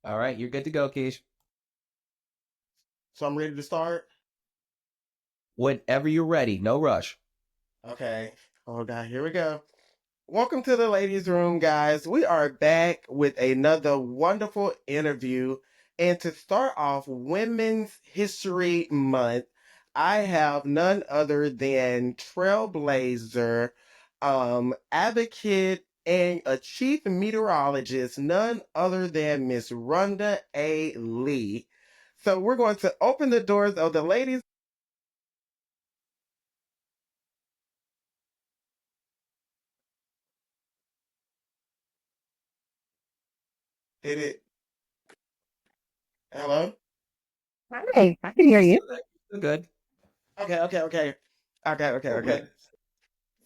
All right, you're good to go, Keish. So I'm ready to start. Whenever you're ready, no rush. Okay. Oh God, here we go. Welcome to the ladies' room, guys. We are back with another wonderful interview. And to start off Women's History Month, I have none other than trailblazer, advocate, and a chief meteorologist, none other than Miss Rhonda A. Lee. So we're going to open the doors of the ladies. Did it? Hello? Hi, I can hear you. You're good. Okay.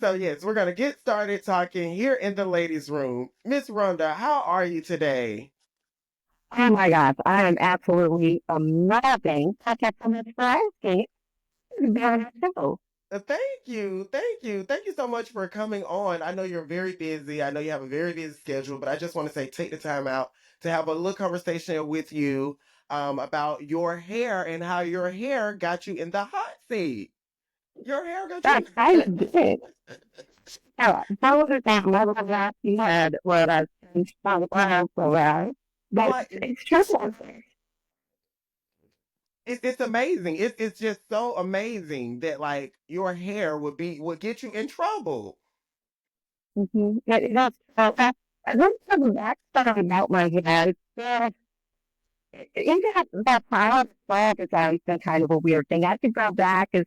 So yes, we're gonna get started talking here in the ladies' room. Miss Rhonda, how are you today? Oh my gosh, I am absolutely amazing. Thank you so much for asking. Very so. Thank you so much for coming on. I know you're very busy. I know you have a very busy schedule, but I just want to say take the time out to have a little conversation with you about your hair and how your hair got you in the hot seat. Your hair got you. That's kind of good. That was that level of that you had where I changed my life around. But like it's just like it's amazing. It's just so amazing that like your hair would get you in trouble. that's I don't come back about my head. Yeah, in that part of is always been kind of a weird thing. I could go back as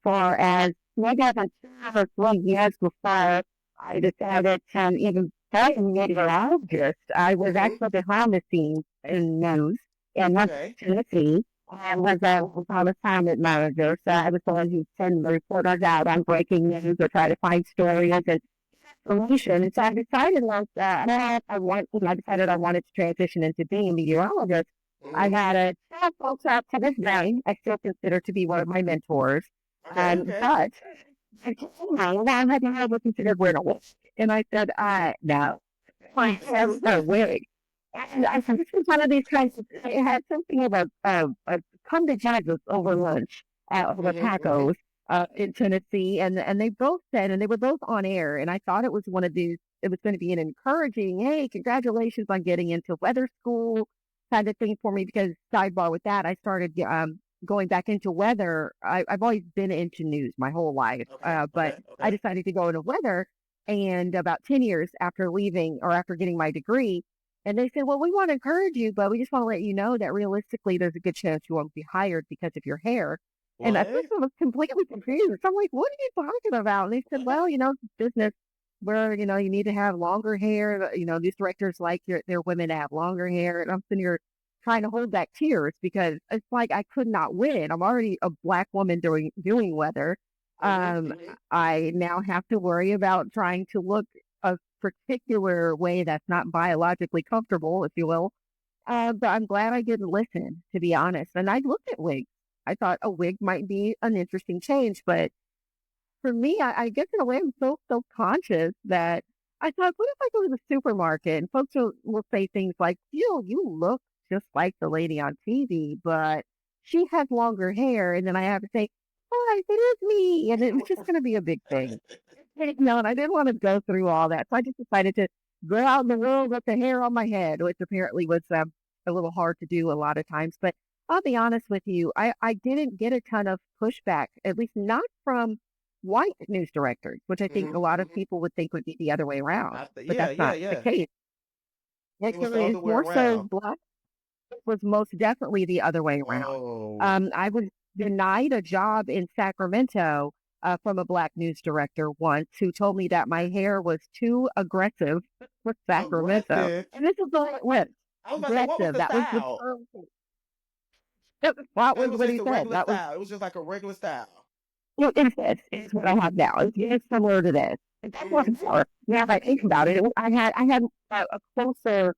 far as maybe about 2 or 3 years before I decided to even study meteorologist. I was Hmm. actually behind the scenes in news in Memphis, Okay. Tennessee. I was a assignment manager, so I was the one who send the reporters out on breaking news or try to find stories and solution. And so I decided once I decided I wanted to transition into being a meteorologist. I Hmm. had a set folks up to this day I still consider to be one of my mentors. Okay. But I told my mom had never considered wearing a wig. And I said, no, my hair's not wearing. And I said, this is one of these kinds of, I had something about come to Jesus over lunch at over Hmm. Hmm. tacos in Tennessee. And they both said, and they were both on air. And I thought it was one of these, it was going to be an encouraging, hey, congratulations on getting into weather school kind of thing for me. Because sidebar with that, I started going back into weather. I've always been into news my whole life, Okay. but Okay. I Okay. decided to go into weather. And about 10 years after leaving or after getting my degree, and they said, well, we want to encourage you, but we just want to let you know that realistically, there's a good chance you won't be hired because of your hair. And at first, What? I was completely confused. I'm like, what are you talking about? And they said, well, What? business where, you need to have longer hair. These directors like their women to have longer hair. And I'm sitting here trying to hold back tears because it's like I could not win. I'm already a black woman doing weather. Hmm. Um, Hmm. I now have to worry about trying to look a particular way that's not biologically comfortable, if you will. But I'm glad I didn't listen, to be honest. And I looked at wigs. I thought a wig might be an interesting change, but for me, I guess in a way I'm so self-conscious that I thought, what if I go to the supermarket and folks will say things like, you look just like the lady on TV, but she has longer hair. And then I have to say, hi, it is me. And it was just going to be a big thing. No, and I didn't want to go through all that. So I just decided to go out in the world with the hair on my head, which apparently was a little hard to do a lot of times. But I'll be honest with you, I didn't get a ton of pushback, at least not from white news directors, which I think Hmm. a lot of Hmm. people would think would be the other way around. But Yeah. that's Yeah. not the Yeah. case. It was the Actually, other it's way more so around. black was most definitely the other way around. Oh. I was denied a job in Sacramento from a black news director once who told me that my hair was too aggressive for Sacramento. Aggressive. And this is the way it went. I was about to say, what was Aggressive. the That was the style? term. That It was was what just he a said. regular That was style. It was just like a regular style. it's this. It's what I have now. It's similar to this. That's what Hmm. it's for. Now, if I think about it, I had a closer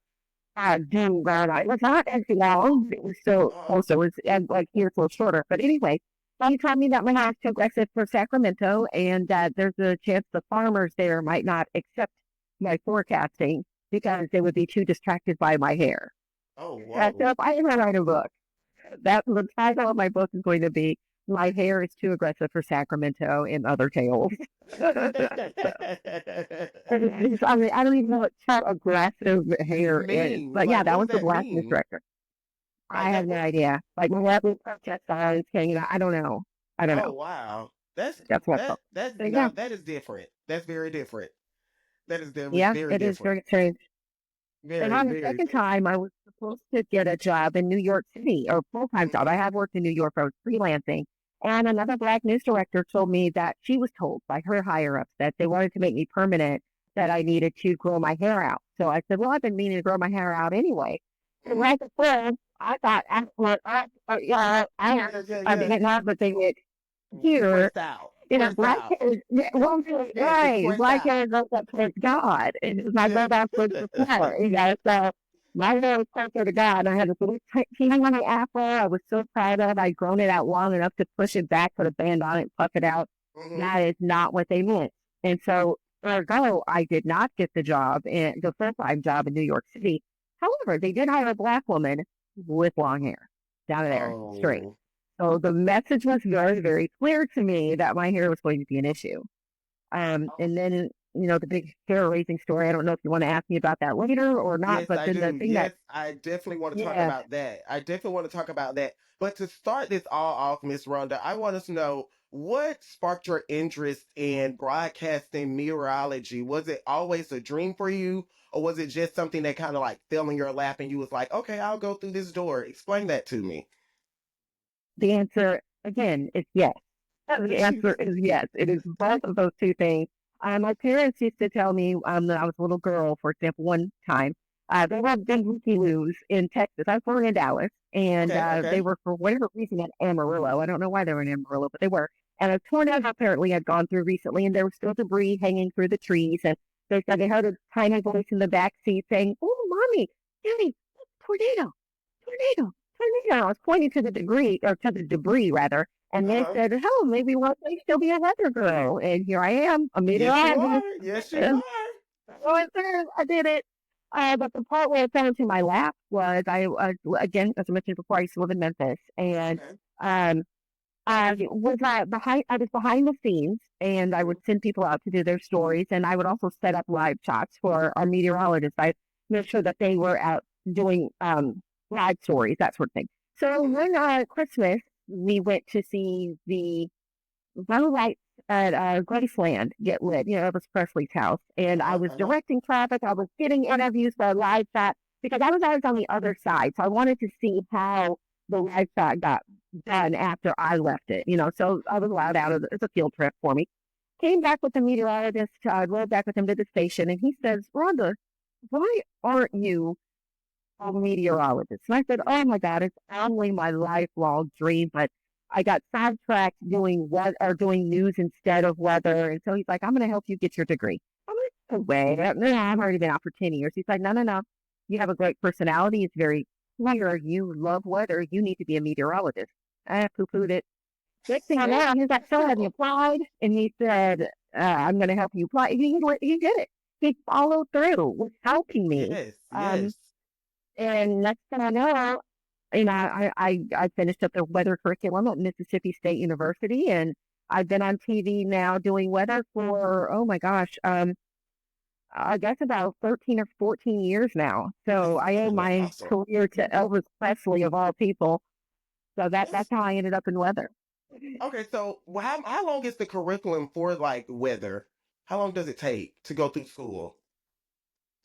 June brown eye. It was not as long. It was still Uh-huh. closer. It was like here a little shorter. But anyway, he told me that my house too aggressive for Sacramento, and that there's a chance the farmers there might not accept my forecasting because they would be too distracted by my hair. Oh, So whoa. if I ever write a book, that the title of my book is going to be "My Hair is Too Aggressive for Sacramento" and Other Tales. I mean, I don't even know what too aggressive hair is, Mean? but yeah, Like, that what does was the that black news mean? director. I Like have that? no idea. Like what we protest signs hanging out. I don't know. I don't Oh, know. wow. That's That's what. that's So yeah, now that is different. That's very different. That is yeah, very it is different. very strange. And Very, on the very second different. time, I was supposed to get a job in New York City, or full-time job. I Hmm. have worked in New York. I was freelancing. And another black news director told me that she was told by her higher ups that they wanted to make me permanent, that I needed to grow my hair out. So I said, well, I've been meaning to grow my hair out anyway. And Hmm. right before, I thought, yeah, Yeah, yeah, I mean, yeah. not the thing that here, Pressed out. you know, Pressed black out. hair, well, Yes, it's right, pressed black out. hair goes up towards God, and it's my Yeah. go back towards the floor, so my hair was closer to God. I had this little teeny little afro I was so proud of. I'd grown it out long enough to push it back, put a band on it, puff it out. Hmm. That is not what they meant. And so, ergo, I did not get the full-time job in New York City. However, they did hire a black woman with long hair down there, straight. Oh. So the message was very, very clear to me that my hair was going to be an issue. And then, the big hair raising story. I don't know if you want to ask me about that later or not, Yes, but I then the do. thing that, Yes, I definitely want to talk yeah, about that. I definitely want to talk about that. But to start this all off, Miss Rhonda, I want us to know what sparked your interest in broadcasting meteorology. Was it always a dream for you, or was it just something that kind of like fell in your lap and you was like, okay, I'll go through this door? Explain that to me. the answer again is yes. The answer is yes. It is both of those two things. My parents used to tell me that I was a little girl, for example, one time. They were big looky-loos in Texas. I was born in Dallas, and Okay, they okay. were, for whatever reason, in Amarillo. I don't know why they were in Amarillo, but they were. And a tornado apparently had gone through recently, and there was still debris hanging through the trees. And they said they heard a tiny voice in the back seat saying, "Oh, mommy, daddy, tornado, tornado, tornado." I was pointing to the debris rather, and they Uh-huh. said, "Oh, maybe one day she'll be a weather girl." And here I am, a Yes, you meteorologist. are. Yes, you And are. so I did it. But the part where it fell into my lap was again, as I mentioned before, I used to live in Memphis, and Okay. um, I was behind the scenes, and I would Mhm. send people out to do their stories, and I would also set up live shots for our meteorologists. I made sure that they were out doing live stories, that sort of thing. So Mhm. one Christmas, we went to see the low lights at Graceland get lit, Elvis Presley's house, and I Uh-huh. was Uh-huh. directing traffic. I was getting interviews for a live shot because I was on the other side, so I wanted to see how the live shot got done after I left it. So I was allowed out of it's a field trip for me. Came back with the meteorologist. I rode back with him to the station, and he says, "Rhonda, why aren't you a meteorologist?" And I said, "Oh my God, it's only my lifelong dream, but I got sidetracked doing doing news instead of weather." And so he's like, "I'm going to help you get your degree." I'm like, "No way. No, I've already been out for 10 years." He's like, "No, no, no. You have a great personality. It's very clear. You love weather. You need to be a meteorologist." I poo-pooed it. Next thing I know, he's like, "So have you applied?" And he said, "I'm going to help you apply." He did it. He followed through with helping me. Yes, Um, yes. and next thing I know, I finished up the weather curriculum at Mississippi State University, and I've been on TV now doing weather for, oh my gosh, I guess about 13 or 14 years now. So That's I owe really my awesome. career to Elvis Presley of all people. So that's That's how I ended up in weather. okay. So, how long is the curriculum for like weather? How long does it take to go through school?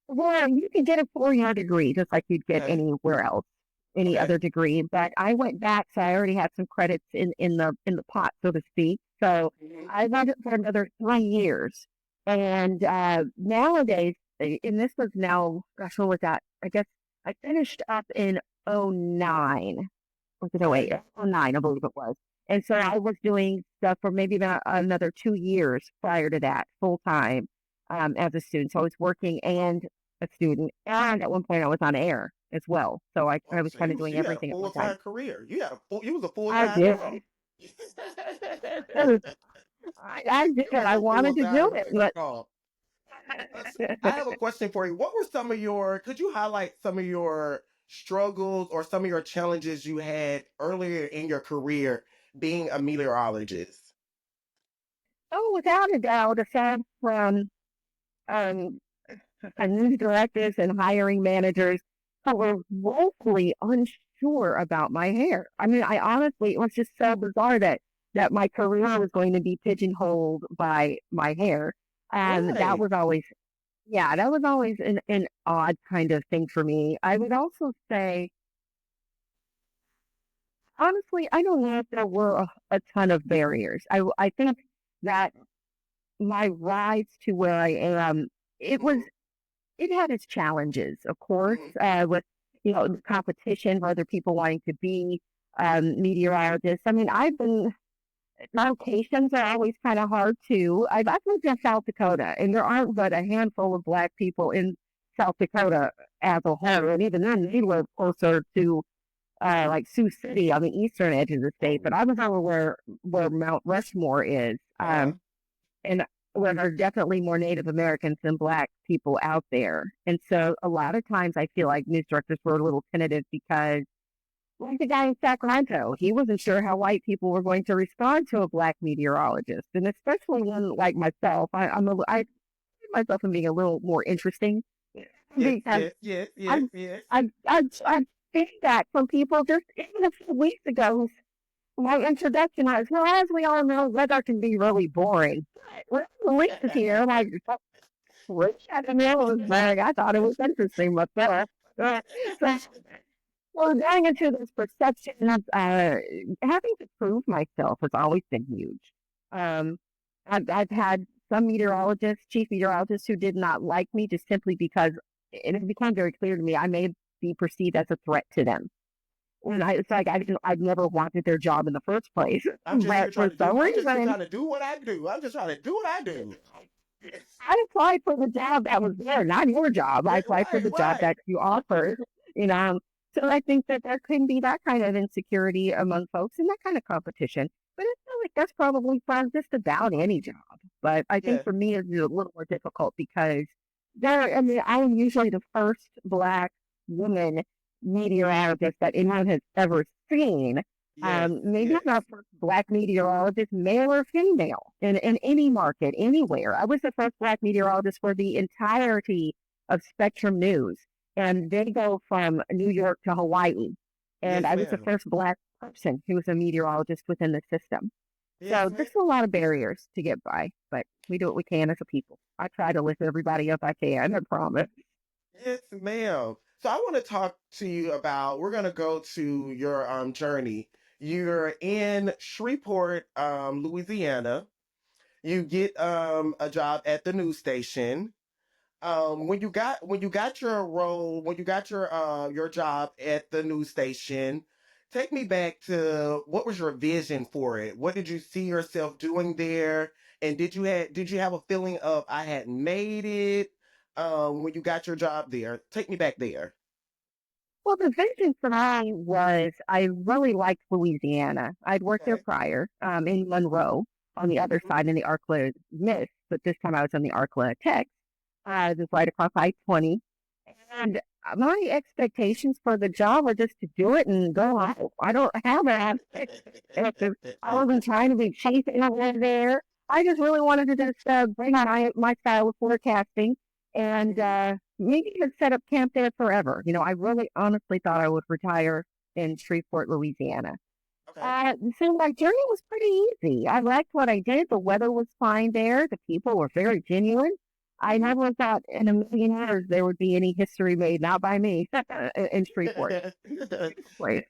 Well, you can get a 4-year degree just like you'd get Okay. anywhere else, any Okay. other degree. But I went back, so I already had some credits in the pot, so to speak. So Hmm. I went it for another 3 years. And nowadays, and this was now, gosh, what was that? I guess I finished up in '09. Was it Okay. '08? '09, I believe it was. And so I was doing stuff for maybe about another 2 years prior to that, full time, as a student. So I was working and a student, and at one point I was on air as well. So I Oh, was so kind of doing you had a everything at full one time. time career. You was a full I time. did. I did. You was I a full wanted to do time. it, but I have a question for you. What were some of your? Could you highlight some of your? struggles or some of your challenges you had earlier in your career being a meteorologist? Oh, without a doubt, aside from um, news directors and hiring managers who were woefully unsure about my hair. I mean, I honestly, it was just so bizarre that my career was going to be pigeonholed by my hair. And that Right. was always, yeah, that was always an odd kind of thing for me. I would also say, honestly, I don't know if there were a ton of barriers. I think that my rise to where I am, it was Hmm. it had its challenges, of course, Hmm. with the competition for other people wanting to be meteorologists. I mean, I've been locations are always kind of hard too. I've lived in South Dakota, and there aren't but a handful of Black people in South Dakota as a whole, and even then, they live closer to like Sioux City on the eastern edge of the state. But Oh. I was over where Mount Rushmore is. Uh-huh. And where there's definitely more Native Americans than Black people out there. And so a lot of times I feel like news directors were a little tentative because, like the guy in Sacramento, he wasn't sure how white people were going to respond to a Black meteorologist. And especially one like myself, I see myself in being a little more interesting Yes, because yes, yes, yes, I, yes. I feedback from people just even a few weeks ago. My introduction was, well, as we all know, weather can be really boring. Well, the link is here. Like, what? I don't know. It was like, I thought it was interesting myself. So, well, going into this perception of having to prove myself has always been huge. Um, I've had some meteorologists, chief meteorologists, who did not like me just simply because it became very clear to me I may be perceived as a threat to them. And it's like I've never wanted their job in the first place, I'm just but here for trying to do. some I'm just here reason, trying to do what I do. I'm just trying to do what I do. I applied for the job that was there, not your job. I applied for Right, the job right. that you offered, you know. So I think that there can be that kind of insecurity among folks and that kind of competition. But I feel like that's probably from just about any job. But I think Yeah. for me, it's a little more difficult because I mean, I am usually the first Black woman meteorologist that anyone has ever seen. Yes. Maybe I'm Yes. not first Black meteorologist, male or female, in any market, anywhere. I was the first Black meteorologist for the entirety of Spectrum News, and they go from New York to Hawaii. And Yes, I was the ma'am. first Black person who was a meteorologist within the system. Yes, So ma'am. there's a lot of barriers to get by, but we do what we can as a people. I try to lift everybody up I can, I promise. Yes, ma'am. So I want to talk to you about. We're gonna go to your journey. You're in Shreveport, Louisiana. You get a job at the news station. When you got your role, when you got your job at the news station, take me back to what was your vision for it? What did you see yourself doing there? And did you have a feeling of I had made it when you got your job there? Take me back there. Well, the vision for me was I really liked Louisiana. I'd worked there Okay. prior in Monroe on the other Hmm. side in the Arkla Miss, but this time I was on the Arkla Tech, just right across I-20. And my expectations for the job were just to do it and go out. I don't have an expectation. I wasn't trying to be chasing over there. I just really wanted to just bring on my style of forecasting and Hmm. maybe even set up camp there forever. I really honestly thought I would retire in Shreveport, Louisiana. Okay. So my journey was pretty easy. I liked what I did. The weather was fine there. The people were very genuine. I Hmm. never thought in a million years there would be any history made, not by me, in Shreveport. Place.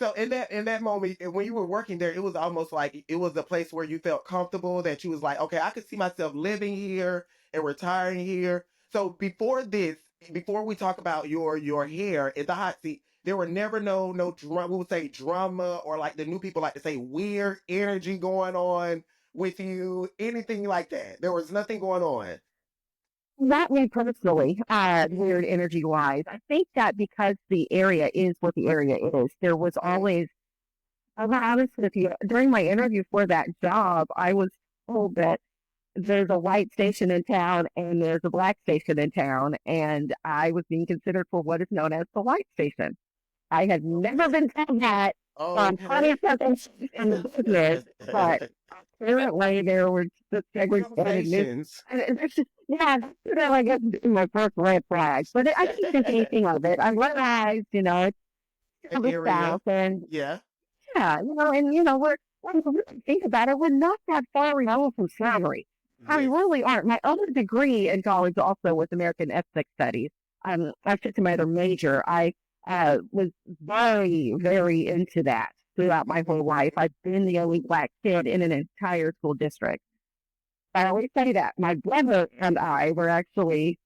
So in that moment, when you were working there, it was almost like it was a place where you felt comfortable, that you was like, okay, I could see myself living here and retiring here. So before we talk about your hair in the hot seat, there were never no drama. We would say drama, or like the new people like to say weird energy going on with you, anything like that. There was nothing going on. Not me personally, weird energy wise. I think that because the area is what the area is, there was Hmm. always, I'll be honest with you, during my interview for that job, I was told that there's a white station in town and there's a black station in town, and I was being considered for what is known as the white station. I had never been told that on Okay. 20 seconds in the business, but apparently there were the segregated news. Conversations. And it's just, yeah, that's I guess my first red flag. But I didn't think anything of it. I realized, it's still the Area. South, and Yeah. yeah, when you really think about it, we're not that far removed from slavery. I Yes. really aren't. My other degree in college also was American ethnic studies. I took my other major. I was very, very into that throughout my whole life. I've been the only black kid in an entire school district. I always say that. My brother and I were actually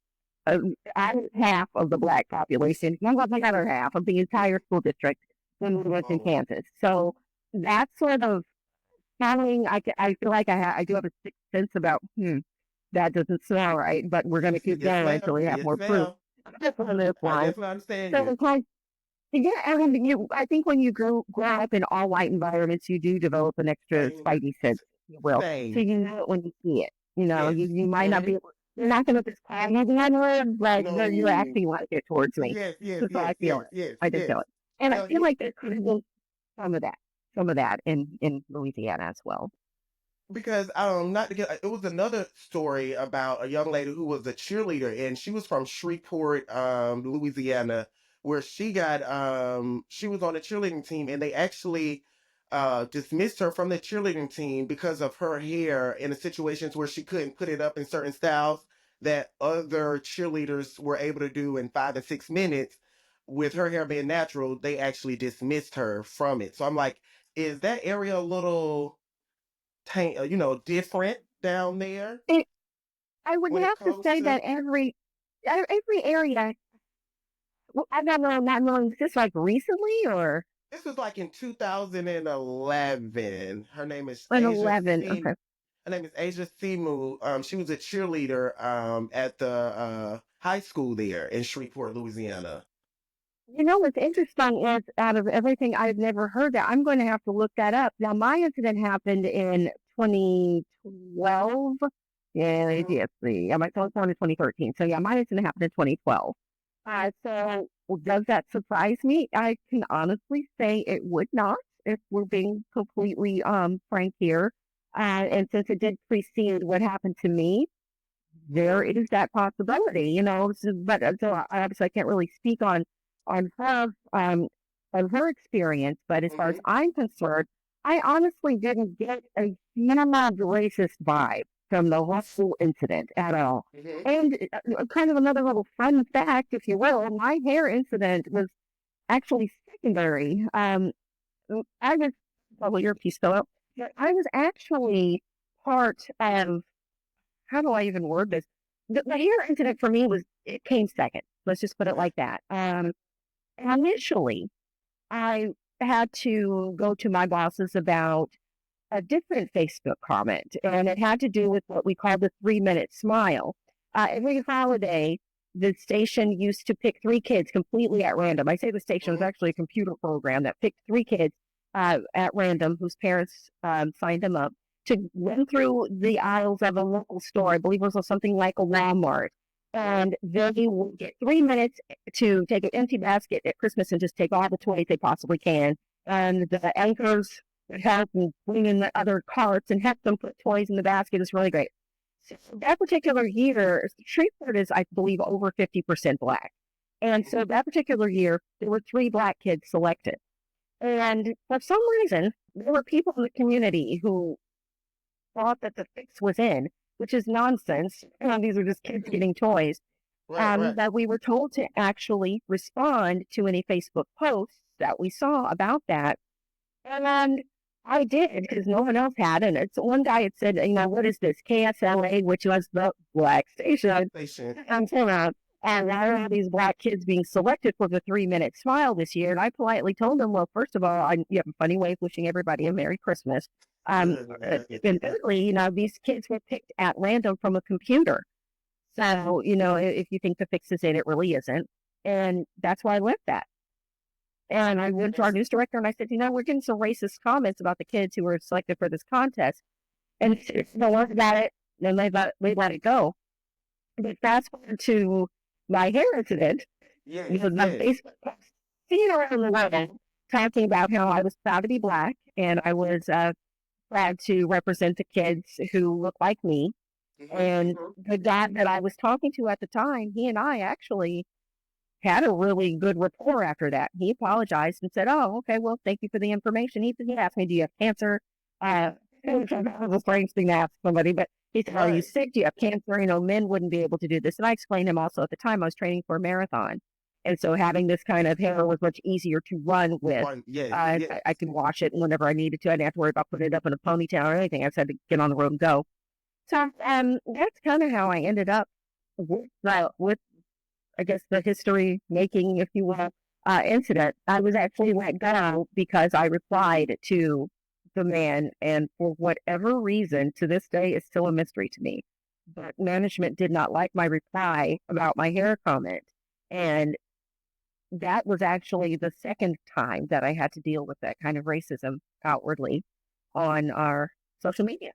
uh, I was half of the black population. One was the other half of the entire school district when we lived in Oh, Kansas. So that sort of following, I feel like I do have a sixth sense about, that doesn't smell right, but we're going to keep yes, going ma'am. until we have Yes, more proof ma'am. on this I one. definitely understand So you. it's like, yeah, I think when you grow up in all white environments, you do develop an extra Same. spidey sense, if you will. So Same. you know it when you see it. Yes. You might not Mm-hmm. be able, you're not going to describe it one word, but you're No. acting like it towards me. Yes, yes, That's how yes, I feel yes, it. yes, I just yes. feel it. And I Now, feel like there could have been some of that in Louisiana as well. because not to get it was another story about a young lady who was a cheerleader, and she was from Shreveport, Louisiana, where she was on the cheerleading team, and they actually dismissed her from the cheerleading team because of her hair in the situations where she couldn't put it up in certain styles that other cheerleaders were able to do in 5 to 6 minutes. With her hair being natural, they actually dismissed her from it. So I'm like, is that area a little different down there It, I would when it have to comes say to that every area, well, I don't know, not knowing, is this like recently or this was like in 2011. an 11? Okay. Her name is Asia Simu. She was a cheerleader at the high school there in Shreveport, Louisiana. What's interesting is out of everything, I've never heard that. I'm going to have to look that up. Now, my incident happened in 2012. Yeah, Hmm. yes, my son was born in 2013. So, yeah, my incident happened in 2012. Does that surprise me? I can honestly say it would not, if we're being completely frank here. And since it did precede what happened to me, there Hmm. is that possibility, but obviously I can't really speak on her experience. But as far as Hmm. I'm concerned, I honestly didn't get a huge racist vibe from the whole incident at all. Hmm. And kind of another little fun fact, if you will, my hair incident was actually secondary. I was, well, your piece still up. I was actually part of, how do I even word this? The hair incident for me it came second. Let's just put it Okay. like that. Initially, I had to go to my bosses about a different Facebook comment, and it had to do with what we call the 3 minute smile. Every holiday, the station used to pick three kids completely at random. I say the station was Hmm. actually a computer program that picked three kids at random whose parents signed them up to run through the aisles of a local store. I believe it was something like a Walmart. And they will get 3 minutes to take an empty basket at Christmas and just take all the toys they possibly can. And the anchors help and bring in the other carts and help them put toys in the basket. It's really great. So that particular year, Shreveport is, I believe, over 50% black. And so that particular year, there were three black kids selected. And for some reason, there were people in the community who thought that the fix was in, which is nonsense. These are just kids getting toys. Right, right. That we were told to actually respond to any Facebook posts that we saw about that. And I did because no one else had. And it's one guy had said, what is this? KSLA, which was the black station. Station. I'm saying, and there are these black kids being selected for the 3 minute smile this year. And I politely told them, well, first of all, you have a funny way of wishing everybody a Merry Christmas. And thirdly, these kids were picked at random from a computer. So, if you think the fix is in, it really isn't. And that's why I left that. And I went to our news director and I said, we're getting some racist comments about the kids who were selected for this contest. And she said, don't worry about it. and they let it go. But fast forward to my hair incident, Yes, because my yes. Facebook post, seeing around the world talking about how I was proud to be Black and I was proud to represent the kids who look like me. And Hmm. the guy that I was talking to at the time, he and I actually had a really good rapport after that. He apologized and said, "Oh, okay, well, thank you for the information." He asked me, "Do you have cancer?" That was a strange thing to ask somebody, but he said, "Are you Right. sick? Do you have cancer?" You know, men wouldn't be able to do this. And I explained to him also at the time I was training for a marathon. And so having this kind of hair was much easier to run with. One. Yes. Yes. I could wash it whenever I needed to. I didn't have to worry about putting it up in a ponytail or anything. I just had to get on the road and go. So that's kind of how I ended up with I guess, the history making, if you will, incident. I was actually let go because I replied to the man, and for whatever reason, to this day, it's still a mystery to me. But management did not like my reply about my hair comment. And that was actually the second time that I had to deal with that kind of racism outwardly on our social media.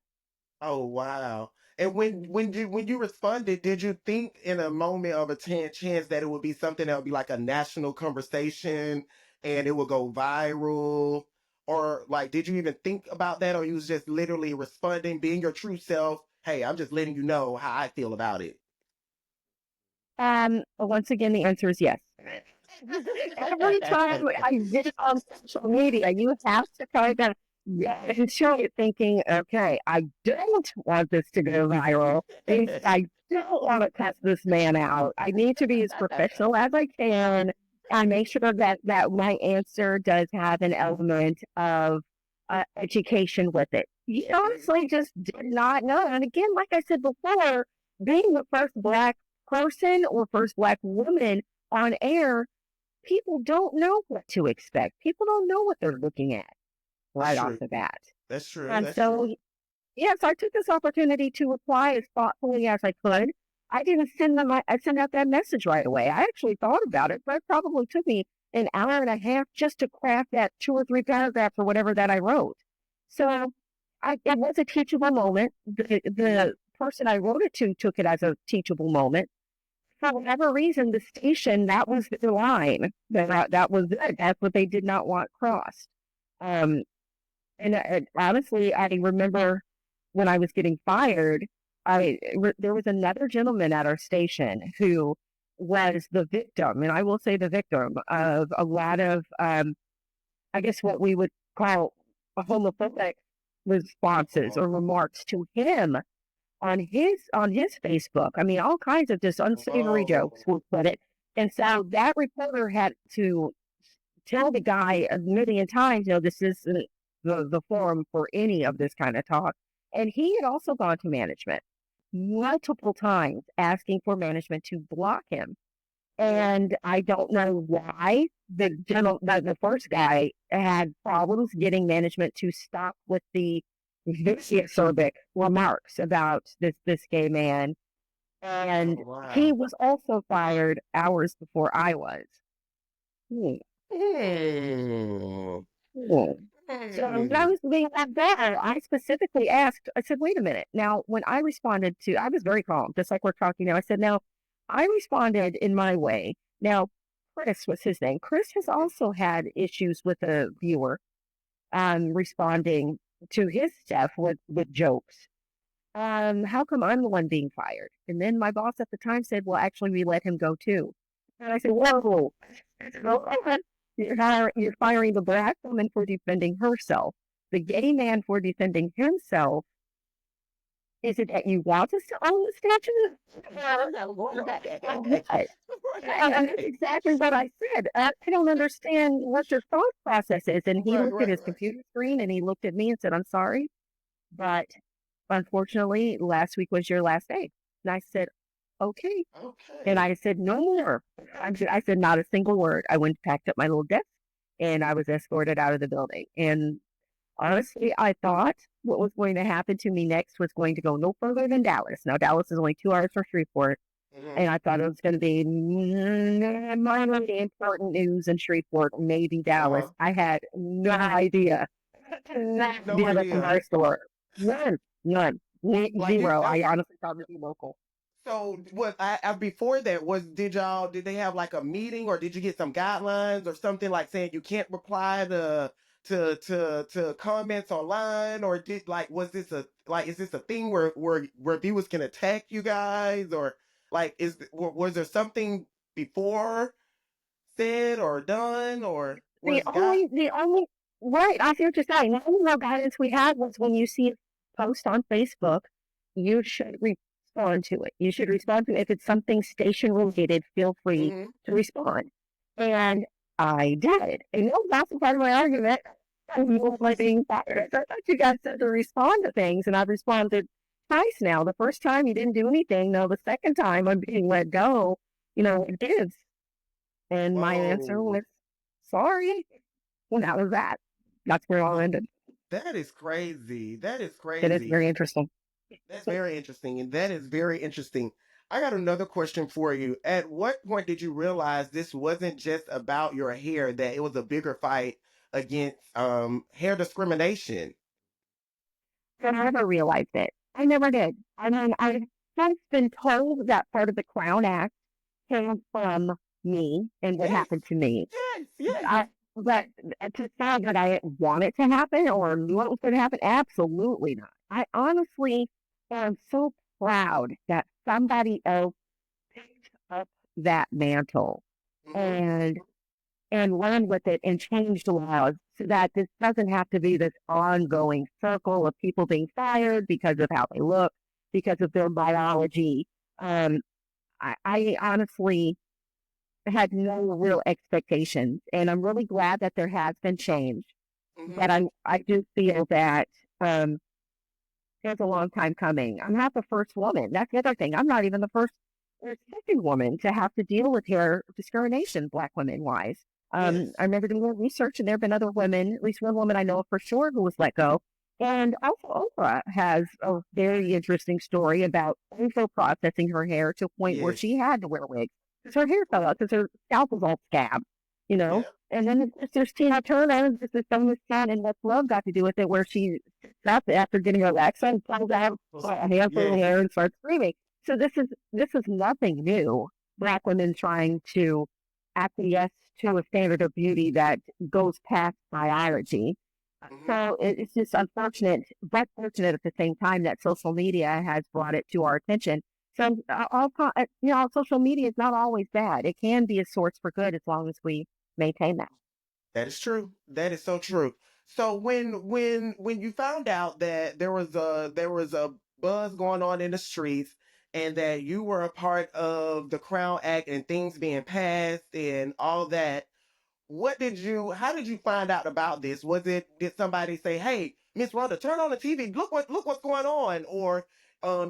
Oh wow. And when you responded, did you think in a moment of a chance that it would be something that would be like a national conversation and it would go viral? Or like did you even think about that, or you was just literally responding, being your true self? Hey, I'm just letting you know how I feel about it. Once again, the answer is yes. Every time I get on social media, you have to kind of show it thinking, okay, I don't want this to go viral. I don't want to test this man out. I need to be as professional as I can and make sure that my answer does have an element of education with it. You honestly just did not know. And again, like I said before, being the first Black person or first Black woman on air, people don't know what to expect. People don't know what they're looking at That's right off true. the bat. That's true. And That's true. so, yes, I took this opportunity to reply as thoughtfully as I could. I didn't I sent out that message right away. I actually thought about it, but it probably took me an hour and a half just to craft that 2 or 3 paragraphs or whatever that I wrote. So it was a teachable moment. The person I wrote it to took it as a teachable moment. For whatever reason, the station, that was the line. That was it. That's what they did not want crossed. Um, and honestly, I remember when I was getting fired, there was another gentleman at our station who was the victim, and I will say the victim of a lot of, I guess, what we would call homophobic responses or remarks to him on his Facebook. I mean, all kinds of just unsavory jokes, Oh, we'll put it. And so that reporter had to tell the guy a million times, this isn't the forum for any of this kind of talk. And he had also gone to management multiple times asking for management to block him. yeah. And I don't know why the first guy had problems getting management to stop with the acerbic remarks about this gay man. And Oh he wow. was also fired hours before I was. Hmm. Hmm. Hmm. So when I Hmm. was being that bad, I specifically asked, I said, wait a minute. Now, when I responded to, I was very calm, just like we're talking now. I said, now, I responded in my way. Now, Chris was his name. Chris has also had issues with a viewer responding to his stuff with jokes. How come I'm the one being fired? And then my boss at the time said, well, actually, we let him go too. And I said, whoa, you're firing the Black woman for defending herself, the gay man for defending himself. Is it that you want us to own the statue? What? And that's exactly what I said. I don't understand what your thought process is. And he Right, looked at right, his right. computer screen and he looked at me and said, I'm sorry, but unfortunately, last week was your last day. And I said, okay. And Okay. I said, no more. I said, not a single word. I went, packed up my little desk, and I was escorted out of the building. And honestly, I thought what was going to happen to me next was going to go no further than Dallas. Now, Dallas is only 2 hours from Shreveport. Hmm. And I thought it was going to be minorly important news in Shreveport, maybe Dallas. Uh-huh. I had no idea. No No idea that the idea. our store. None. None. Like Zero. that. I honestly thought it would be local. So what? I before that was did they have like a meeting or did you get some guidelines or something like saying you can't reply to comments online or did like was this a like is this a thing where viewers can attack you guys or like was there something before said or done or The was God? only, the only, right, I see what you're saying. The only real guidance we had was when you see a post on Facebook, you should respond to it. You should respond to it. If it's something station related, feel free Mm-hmm. to respond. And I did. And no, that's part of my argument. I was like being fired. I thought you guys said to respond to things, and I've responded twice now. The first time you didn't do anything. No, the second time I'm being let go, it gives. And my answer Whoa. was, sorry. And that was that. That's where it all ended. That is crazy. That is It is crazy. very interesting. That's very interesting. And that is very interesting. I got another question for you. At what point did you realize this wasn't just about your hair, that it was a bigger fight against hair discrimination? I never realized it. I never did. I mean, I've since been told that part of the Crown Act came from me and what Yes, happened to me. yes, But yes. but to say that I want it to happen or knew it was going to happen, absolutely not. I honestly am so proud that somebody else picked up that mantle Hmm. and run with it and change the laws so that this doesn't have to be this ongoing circle of people being fired because of how they look, because of their biology. Um, I honestly had no real expectations, and I'm really glad that there has been change. Hmm. But I do feel that um, it's a long time coming. I'm not the first woman. That's the other thing. I'm not even the first or second woman to have to deal with hair discrimination, Black women wise. Yes, I remember doing more research, and there have been other women, at least one woman I know for sure, who was let go. And also, Oprah has a very interesting story about also processing her hair to a point where yes. she had to wear wigs because her hair fell out because her scalp was all scabbed, you know. Yeah. And then there's Tina Turner, this is some of the son and what love got to do with it, where she sits after getting her Alexa and pulls out a handful of Yes. hair and starts screaming. So this is nothing new. Black women trying to acquiesce to a standard of beauty that goes past biology. Hmm. So it's just unfortunate, but fortunate at the same time that social media has brought it to our attention. So social media is not always bad. It can be a source for good as long as we maintain that. That is true. That is so true. So when you found out that there was a buzz going on in the streets and that you were a part of the Crown Act and things being passed and all that, how did you find out about this? Did somebody say, "Hey, Miss Rhonda, turn on the TV. Look what's going on," or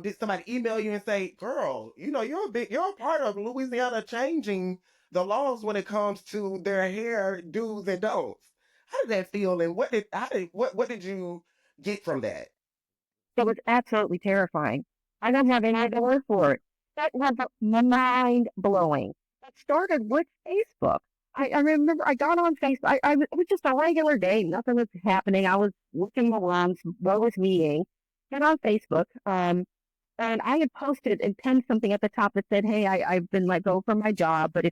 did somebody email you and say, "Girl, you're a part of Louisiana changing the laws when it comes to their hair do's and don'ts." How did that feel, and what did you get from that? It was absolutely terrifying. I don't have any other word for it. That was mind blowing. It started with Facebook. I remember I got on Facebook. It was just a regular day. Nothing was happening. I was looking around. What was meeting? Get on Facebook. And I had posted and pinned something at the top that said, "Hey, I've been let go from my job, but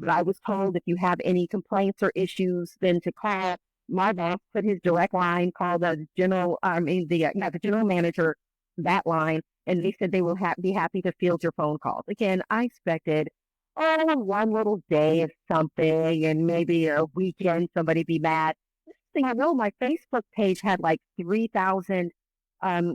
I was told if you have any complaints or issues, then to call my boss, put his direct line, call the the general manager, that line, and they said they will be happy to field your phone calls." Again, I expected, one little day of something, and maybe a weekend somebody be mad. Thing I know, my Facebook page had like 3,000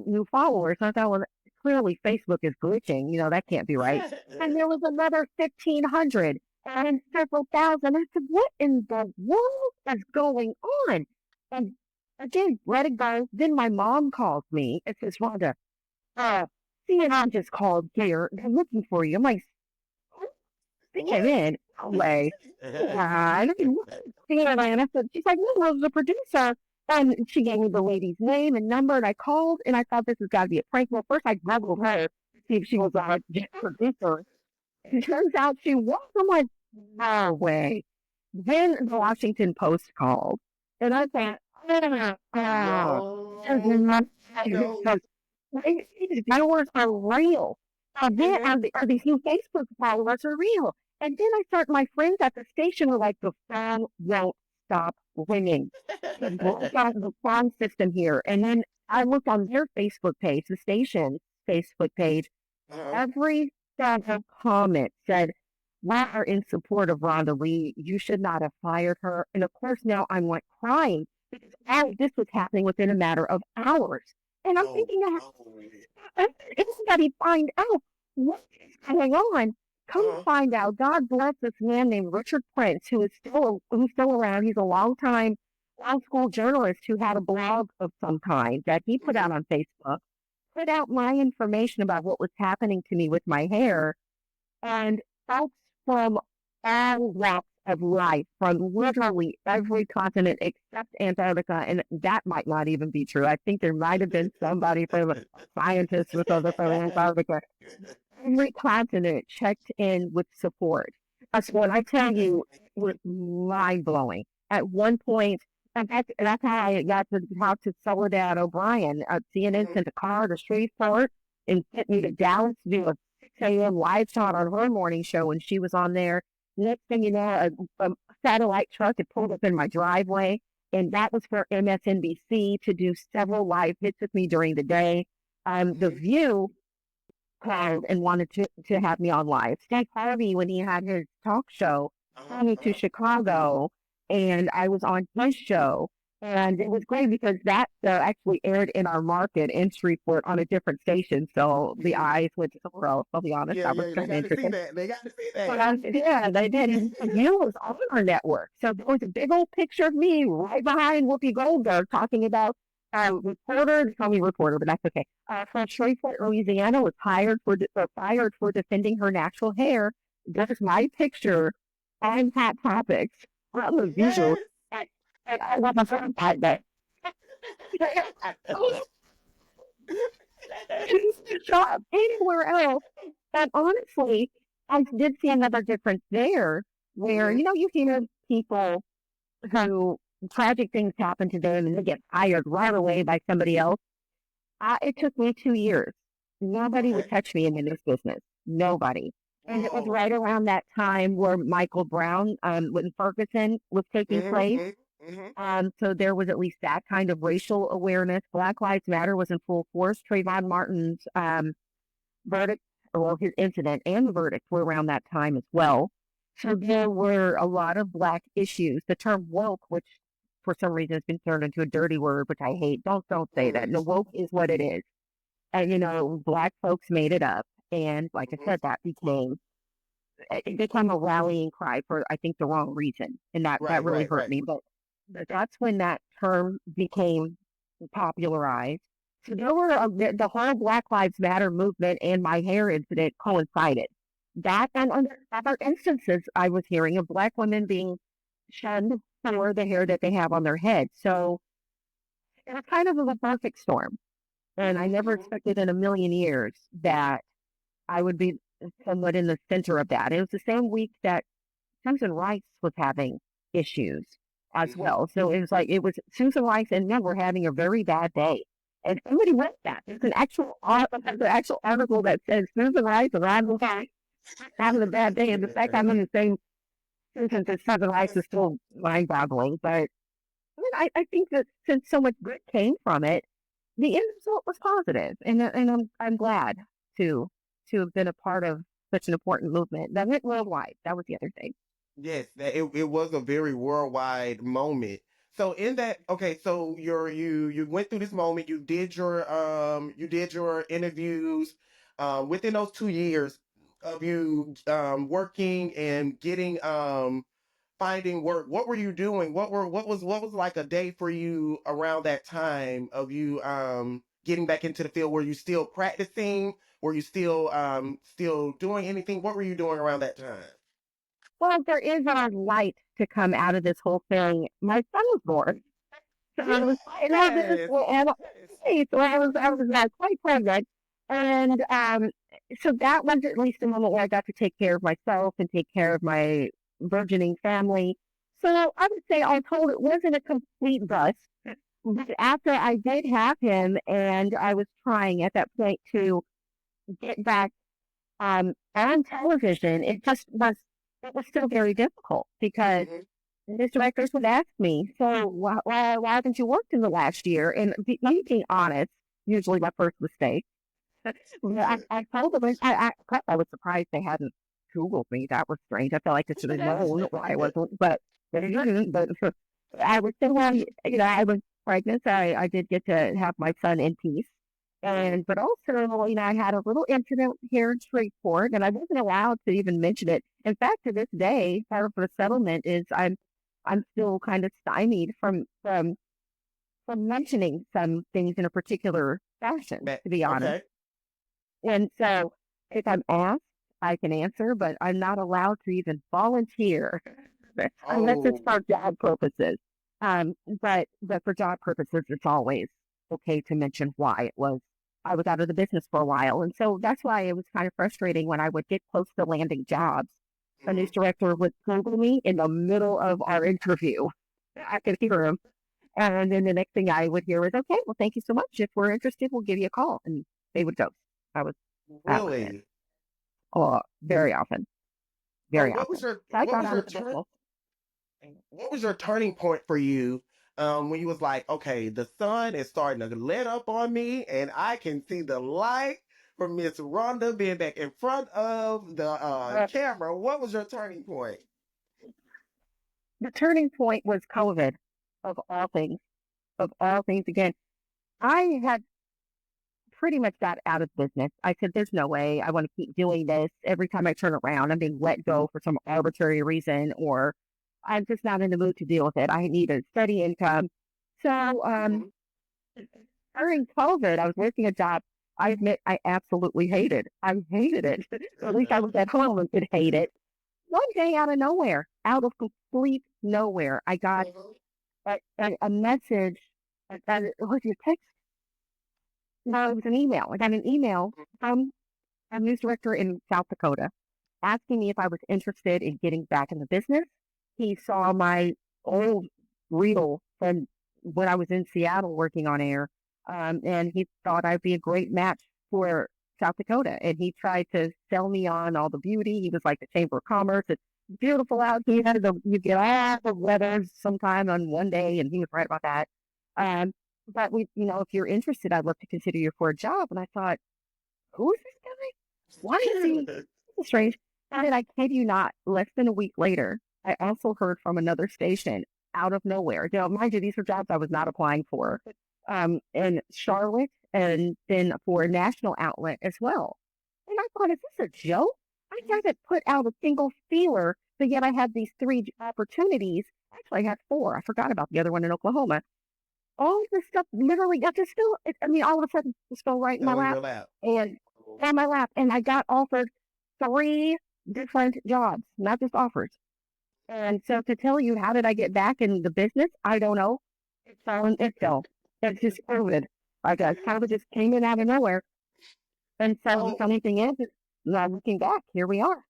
new followers. I thought, well, clearly Facebook is glitching. That can't be right. And there was another 1,500 and several thousand. I said, what in the world is going on? And again, let it go. Then my mom calls me and says, "Rhonda, uh, CNN just called here. They're looking for you." I'm like, they came What? in. No way. I didn't see it. And I said, she's like, "No, I was a producer." And she gave me the lady's name and number, and I called, and I thought this has got to be a prank. Well, first I Googled her to see if she was a producer. It turns out she was. I'm like, no way. Then the Washington Post called, and I thought, oh, No, no. These followers are real. Then Mhm. these new Facebook followers are real. And then I start, my friends at the station were like, the phone won't stop ringing. They broke out the phone system here. And then I looked on their Facebook page, the station's Facebook page. Uh-huh. Every single comment said, "We are in support of Rhonda Lee. You should not have fired her." And of course, now I'm like crying because all of this was happening within a matter of hours. And I'm Oh, thinking, oh. everybody find out what is going on. Come to Uh-huh. find out, God bless this man named Richard Prince, who's still around. He's a long time law school journalist who had a blog of some kind that he put out Mhm. on Facebook, put out my information about what was happening to me with my hair, and folks from all walks of life, from literally every continent except Antarctica, and that might not even be true. I think there might have been somebody from a scientist with other from Antarctica. Every continent checked in with support. That's what I tell you, it was mind blowing. At one point, and that's how I got to talk to Soledad O'Brien. CNN Mhm. sent a car to Shreveport and sent me to Dallas to do a 6 a.m. live shot on her morning show, and she was on there. Next thing you know, a satellite truck had pulled up in my driveway, and that was for MSNBC to do several live hits with me during the day. The Mhm. View called and wanted to have me on live. Steve Harvey, when he had his talk show, Uh-huh. flew me to Uh-huh. Chicago, and I was on his show. And it was great because that actually aired in our market in Shreveport on a different station. So the eyes went to somewhere else. I'll be honest, Yeah, that was yeah, they kind of got to see interesting. that. They got to see But that. yeah, they did. And you was on our network. So there was a big old picture of me right behind Whoopi Goldberg talking about reporter, call me reporter, but that's okay. From Shreveport, Louisiana, was fired for defending her natural hair. There's my picture on Hot Topics on the visual. Yes. And, and I was verified that. Shop anywhere else. And honestly, I did see another difference there where, Mhm. you hear people who tragic things happen to them and they get hired right away by somebody else. It took me 2 years. Nobody would Okay. touch me in the news business. Nobody. And it was Whoa. right around that time where Michael Brown, when Ferguson was taking Mhm. place. Mhm. Mhm. So there was at least that kind of racial awareness. Black Lives Matter was in full force. Trayvon Martin's verdict, well, his incident and the verdict were around that time as well. So there were a lot of Black issues. The term woke, which for some reason has been turned into a dirty word, which I hate. Don't say that. Mhm. No, woke is what it is. And Black folks made it up, and like I Mhm. said, that it became a rallying cry for I think the wrong reason, and that Right. really Right. hurt Right. me. But that's when that term became popularized. So there were the whole Black Lives Matter movement and my hair incident coincided. That and other instances I was hearing of Black women being shunned for the hair that they have on their head. So it was kind of a perfect storm. And I Mhm. never Mhm. expected in a million years that I would be somewhat in the center of that. It was the same week that Susan Rice was having issues as Mhm. well. So it was Susan Rice and them were having a very bad day. And somebody wrote that. There's an actual article that says Susan Rice and Randall Rice having a bad day. And the fact I'm in the same sentence as Susan Rice is still mind boggling. But I think that since so much good came from it, the end result was positive, and I'm glad to have been a part of such an important movement that went worldwide. That was the other thing. Yes, that it was a very worldwide moment. So in that, okay, so you went through this moment, you did your interviews within those 2 years of you working and getting finding work. What were you doing? What was like a day for you around that time of you getting back into the field? Were you still practicing? Were you still doing anything? What were you doing around that time? Well, there is a light to come out of this whole thing. My son was born, so I was Yes. Yes. so I was quite pregnant, and so that was at least a moment where I got to take care of myself and take care of my burgeoning family. So I would say all told, it wasn't a complete bust. But after I did have him, and I was trying at that point to get back on television, it was still very difficult because Mhm. the directors would ask me, "So why haven't you worked in the last year?" And me being honest, usually my first mistake. Well, I told them, I was surprised they hadn't Googled me. That was strange. I felt like I should have known why I wasn't, but they didn't. But I was still, I was pregnant. So I did get to have my son in peace. Mhm. But also, I had a little incident here in Shreveport, and I wasn't allowed to even mention it. In fact, to this day, part of the settlement is I'm still kind of stymied from mentioning some things in a particular fashion, to be honest. Okay. And so if I'm asked, I can answer, but I'm not allowed to even volunteer unless it's Oh, for job purposes. But for job purposes, it's always okay to mention why it was I was out of the business for a while. And so that's why it was kind of frustrating when I would get close to landing jobs. A news mhm. director would Google me in the middle of our interview. I could hear him. And then the next thing I would hear was, okay, well, thank you so much. If we're interested, we'll give you a call. And they would go. I was that was it. Really? Oh, very often, So very often. So I what got was out your of the turn? business. What was your turning point for you when you was like, okay, the sun is starting to let up on me, and I can see the light from Miss Rhonda being back in front of the Uh, camera? What was your turning point? the turning point was COVID, of all things. Of all things, again, I had pretty much got out of business. I said, "There's no way I want to keep doing this. Every time I turn around, I'm being let go for some arbitrary reason, or I'm just not in the mood to deal with it. I need a steady income." So, Mhm. during COVID, I was working a job I admit I absolutely hated. I hated it. At least I was at home and could hate it. One day out of nowhere, out of complete nowhere, I got Mhm. a message. It was your text. No, it was an email. I got an email from a news director in South Dakota asking me if I was interested in getting back in the business. He saw my old reel from when I was in Seattle working on air, and he thought I'd be a great match for South Dakota. And he tried to sell me on all the beauty. He was like the Chamber of Commerce. It's beautiful out here. You get all the weather sometime on one day, and he was right about that. Um, but if you're interested, I'd love to consider you for a job. And I thought, who's this guy? Why is he? This is strange. And I kid you not, less than a week later, I also heard from another station out of nowhere. Mind you, these were jobs I was not applying for, in Charlotte, and then for a national outlet as well. And I thought, is this a joke? I haven't put out a single feeler, but yet I had these three opportunities. Actually, I had four. I forgot about the other one in Oklahoma. All this stuff literally got just still, I mean, all of a sudden, just fell right in my Fell in lap your lap. and on my lap. And I got offered three different jobs, not just offers. And so to tell you, how did I get back in the business? I don't know. It fell and it fell. It's just COVID. I guess kind of just came in out of nowhere. And so the So funny thing is, now looking back, here we are.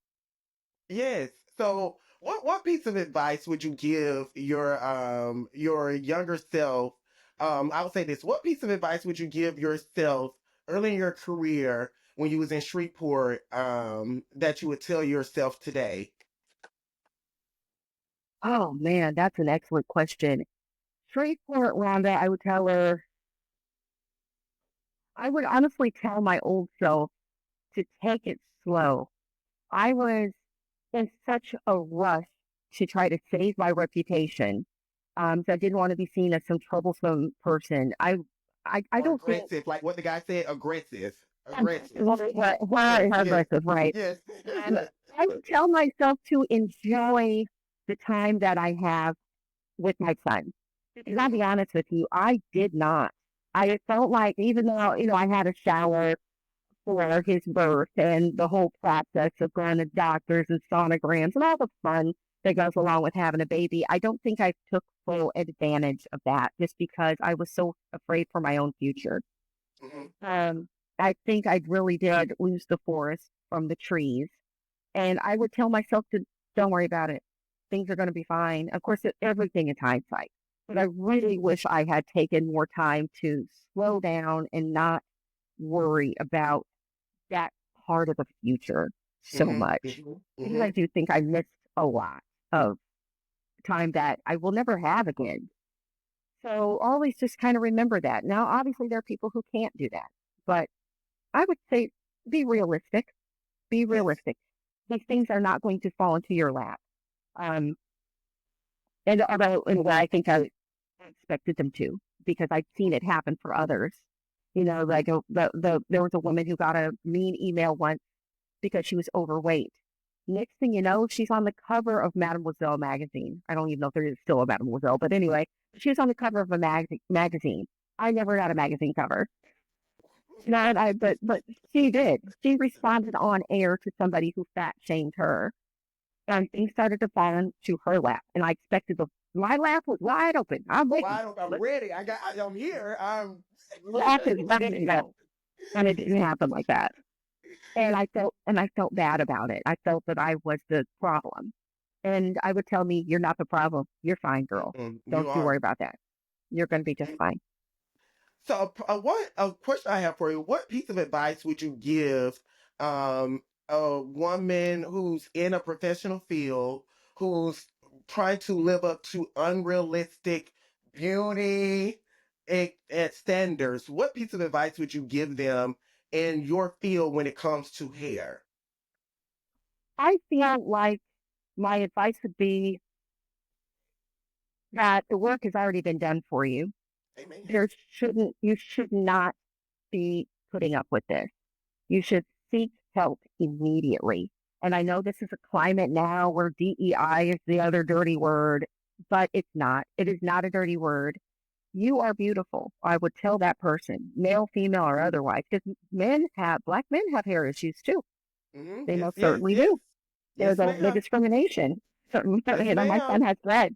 yes. So what piece of advice would you give your younger self? I would say this. What piece of advice would you give yourself early in your career when you was in Shreveport that you would tell yourself today? Oh man, that's an excellent question. Shreveport Rhonda, I would tell her, I would honestly tell my old self to take it slow. I was in such a rush to try to save my reputation. So I didn't want to be seen as some troublesome person. I Or don't think aggressive, like what the guy said, aggressive. Aggressive. very Yes, yes, aggressive, right? yes. And I would tell myself to enjoy the time that I have with my son. Because I'll be Mhm, honest with you, I did not. I felt like even though, I had a shower for his birth and the whole process of going to doctors and sonograms and all the fun that goes along with having a baby. I don't think I took full advantage of that just because I was so afraid for my own future. mhm. Um, I think I really did lose the forest from the trees. And I would tell myself to don't worry about it. Things are going to be fine. Of course, everything is hindsight. But I really wish I had taken more time to slow down and not worry about that part of the future so Mm-hmm. much. Mm-hmm. Because Mm-hmm. I do think I missed a lot of time that I will never have again. So always just kind of remember that. Now, obviously, there are people who can't do that, but I would say be realistic. Be Yes. realistic. These things are not going to fall into your lap. Um, and although, and I think I expected them to, because I'd seen it happen for others. You know, like there was a woman who got a mean email once because she was overweight. Next thing you know, she's on the cover of Mademoiselle magazine. I don't even know if there is still a Mademoiselle, but anyway, she was on the cover of a magazine. I never got a magazine cover. Not I, but she did. She responded on air to somebody who fat shamed her, and things started to fall into her lap. And I expected my lap was wide open. I'm waiting. Why don't I'm ready? I'm here. I'm Lap is ready to go, and it didn't happen like that. And I felt bad about it. I felt that I was the problem. And I would tell me, "You're not the problem. You're fine, girl. you Don't you worry are. about that. You're going to be just fine." So, what a question I have for you? What piece of advice would you give um, a woman who's in a professional field who's trying to live up to unrealistic beauty standards? What piece of advice would you give them in your field when it comes to hair? I feel like my advice would be that the work has already been done for you. Amen. You should not be putting up with this. You should seek help immediately. And I know this is a climate now where DEI is the other dirty word, but it's not. It is not a dirty word. You are beautiful. I would tell that person, male, female, or otherwise, because black men have hair issues too. They Yes, most yes, certainly yes. do. Yes, The ma'am. discrimination. Certainly, Yes, you know, my son ma'am. has dread,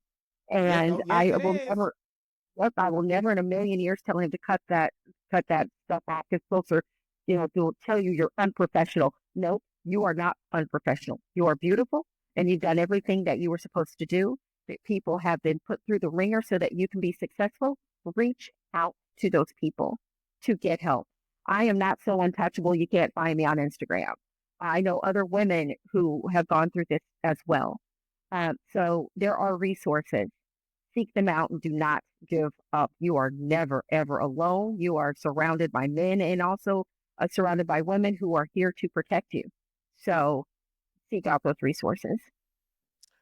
Yes, and oh, yes, it is. I will never in a million years tell him to cut that stuff off. Because folks are, you know, they'll tell you you're unprofessional. No, you are not unprofessional. You are beautiful, and you've done everything that you were supposed to do. That people have been put through the ringer so that you can be successful. Reach out to those people to get help. I am not so untouchable. You can't find me on Instagram. I know other women who have gone through this as well. So there are resources. Seek them out and do not give up. You are never, ever alone. You are surrounded by men and also surrounded by women who are here to protect you. So seek out those resources.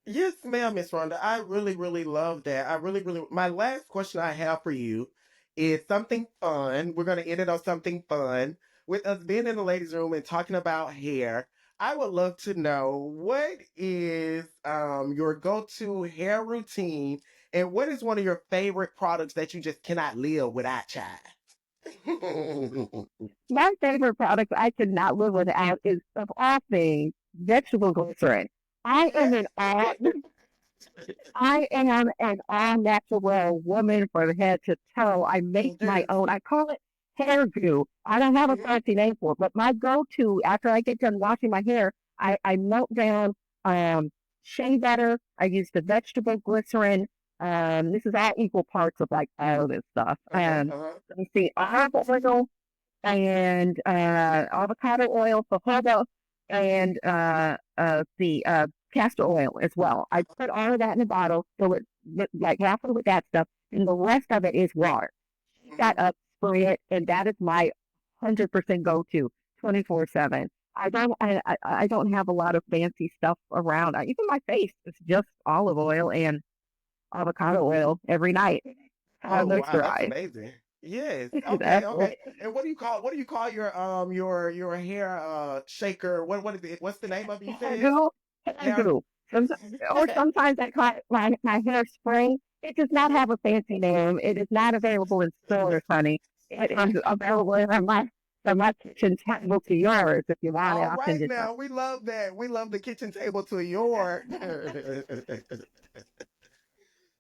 Yes, ma'am, Miss Rhonda. I really, really love that. I really, really. My last question I have for you is something fun. We're going to end it on something fun. With us being in the ladies' room and talking about hair, I would love to know what is your go-to hair routine and what is one of your favorite products that you just cannot live without, child? My favorite product I could not live without is, of all things, vegetable glycerin. I am Yes. an all I am an all natural woman from head to toe. I make my Yes. own. I call it hair goo. I don't have a Mhm. fancy name for it, but my go-to after I get done washing my hair, I melt down shea butter. I use the vegetable glycerin. This is all equal parts of like all this stuff. Uh-huh. Uh-huh. Let me see, olive oil and avocado oil, jojoba, and the castor oil as well. I put all of that in a bottle, fill it like half of it with that stuff, and the rest of it is water. Heat that Mhm. up, spray it, and that is my 100% go-to, 24/7. I don't have a lot of fancy stuff around. Even my face is just olive oil and avocado oil every night. I Oh wow, that's moisturize. amazing. Yes. Okay, That's okay. it. And what do you call your hair shaker? What is it? What's the name of it you said? Hairdo, Hair hairdo. Or sometimes I call it my hairspray. It does not Mhm. have a fancy name. It is not available in stores, honey. It is available from my kitchen table to yours if you want it. All I'll send right you some. now. We love that. We love the kitchen table to your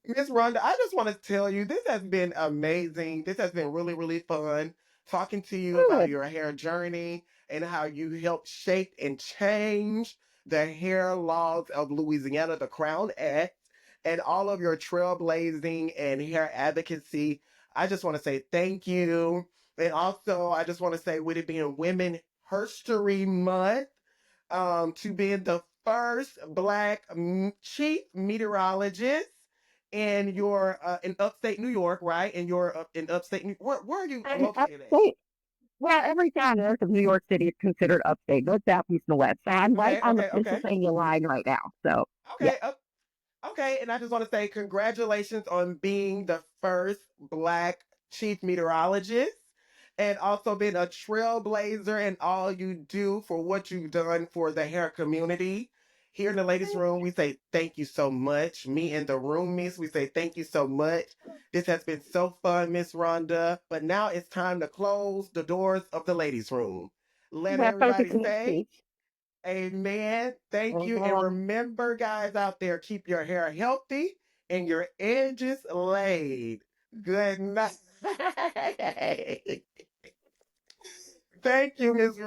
Miss Rhonda, I just want to tell you this has been amazing. This has been really, really fun talking to you about Good. your hair journey and how you helped shape and change the hair laws of Louisiana, the Crown Act. and all of your trailblazing and hair advocacy. I just want to say thank you. And also, I just want to say, with it being Women History Month, to being the first Black chief meteorologist in upstate New York, right? And you're in upstate New. Where are you And located at? upstate, well, every town north of New York City is considered upstate, north, south, east, and west. So I'm right Okay, on the okay, okay, Pennsylvania line right now. So yeah, okay. Okay, and I just want to say congratulations on being the first Black chief meteorologist and also being a trailblazer and all you do for what you've done for the hair community. Here in the ladies' room, we say thank you so much. Me and the roomies, we say thank you so much. This has been so fun, Miss Rhonda. But now it's time to close the doors of the ladies' room. Let that everybody perfect in say speech. amen. Thank you. And Amen. remember, guys out there, keep your hair healthy and your edges laid. Good night. Thank you, Ms.